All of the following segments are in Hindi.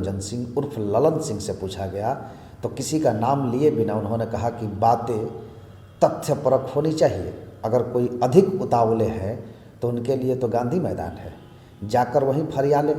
रंजन सिंह उर्फ ललन सिंह से पूछा गया तो किसी का नाम लिए बिना उन्होंने कहा कि बातें तथ्यपरक होनी चाहिए। अगर कोई अधिक उतावले हैं तो उनके लिए तो गांधी मैदान है, जाकर वहीं फरिया ले।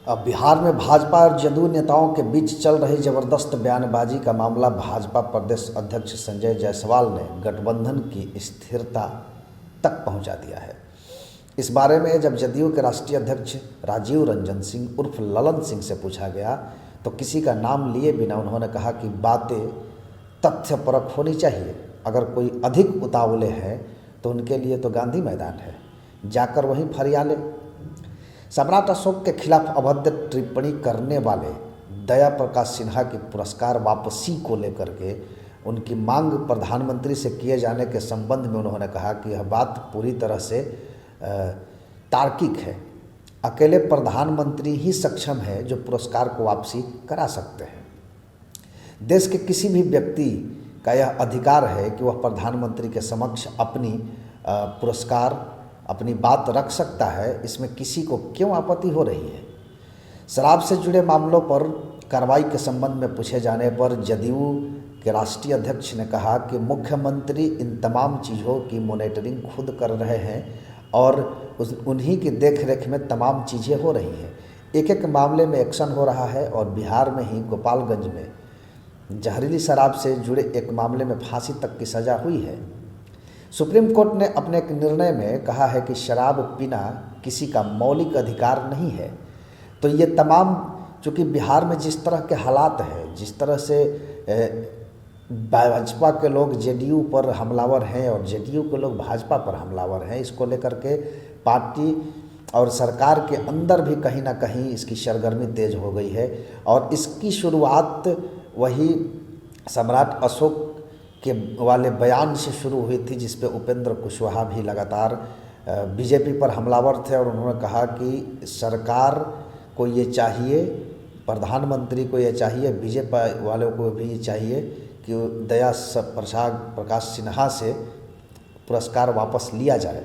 अब बिहार में भाजपा और जदयू नेताओं के बीच चल रही जबरदस्त बयानबाजी का मामला भाजपा प्रदेश अध्यक्ष संजय जायसवाल ने गठबंधन की स्थिरता तक पहुंचा दिया है। इस बारे में जब जदयू के राष्ट्रीय अध्यक्ष राजीव रंजन सिंह उर्फ ललन सिंह से पूछा गया तो किसी का नाम लिए बिना उन्होंने कहा कि बातें तथ्यपरक होनी चाहिए। अगर कोई अधिक उतावले हैं तो उनके लिए तो गांधी मैदान है, जाकर वहीं फरिया ले। सम्राट अशोक के खिलाफ अभद्र टिप्पणी करने वाले दया प्रकाश सिन्हा की पुरस्कार वापसी को लेकर के उनकी मांग प्रधानमंत्री से किए जाने के संबंध में उन्होंने कहा कि यह बात पूरी तरह से तार्किक है। अकेले प्रधानमंत्री ही सक्षम है जो पुरस्कार को वापसी करा सकते हैं। देश के किसी भी व्यक्ति का यह अधिकार है कि वह प्रधानमंत्री के समक्ष अपनी पुरस्कार अपनी बात रख सकता है। इसमें किसी को क्यों आपत्ति हो रही है? शराब से जुड़े मामलों पर कार्रवाई के संबंध में पूछे जाने पर जदयू के राष्ट्रीय अध्यक्ष ने कहा कि मुख्यमंत्री इन तमाम चीज़ों की मॉनिटरिंग खुद कर रहे हैं और उन्हीं की देखरेख में तमाम चीज़ें हो रही हैं। एक एक मामले में एक्शन हो रहा है और बिहार में ही गोपालगंज में जहरीली शराब से जुड़े एक मामले में फांसी तक की सज़ा हुई है। सुप्रीम कोर्ट ने अपने एक निर्णय में कहा है कि शराब पीना किसी का मौलिक अधिकार नहीं है। तो ये तमाम, चूँकि बिहार में जिस तरह के हालात हैं, जिस तरह से भाजपा के लोग जेडीयू पर हमलावर हैं और जेडीयू के लोग भाजपा पर हमलावर हैं, इसको लेकर के पार्टी और सरकार के अंदर भी कहीं ना कहीं इसकी सरगर्मी तेज हो गई है। और इसकी शुरुआत वही सम्राट अशोक के वाले बयान से शुरू हुई थी, जिस पे उपेंद्र कुशवाहा भी लगातार बीजेपी पर हमलावर थे और उन्होंने कहा कि सरकार को ये चाहिए, प्रधानमंत्री को ये चाहिए, बीजेपी वालों को भी ये चाहिए कि दया प्रकाश सिन्हा से पुरस्कार वापस लिया जाए।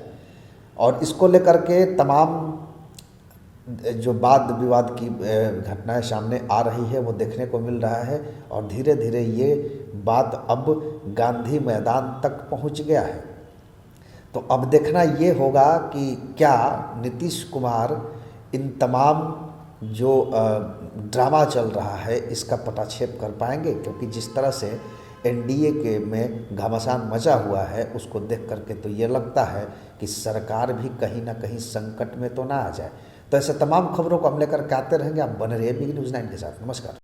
और इसको लेकर के तमाम जो वाद विवाद की घटनाएं सामने आ रही है वो देखने को मिल रहा है और धीरे धीरे ये बात अब गांधी मैदान तक पहुंच गया है। तो अब देखना ये होगा कि क्या नीतीश कुमार इन तमाम जो ड्रामा चल रहा है इसका पटाक्षेप कर पाएंगे, क्योंकि जिस तरह से एनडीए के में घमासान मचा हुआ है उसको देख करके तो ये लगता है कि सरकार भी कहीं ना कहीं संकट में तो ना आ जाए। तो ऐसे तमाम खबरों को हम लेकर के आते रहेंगे। आप बने रहिए बिग न्यूज़ 9 के साथ। नमस्कार।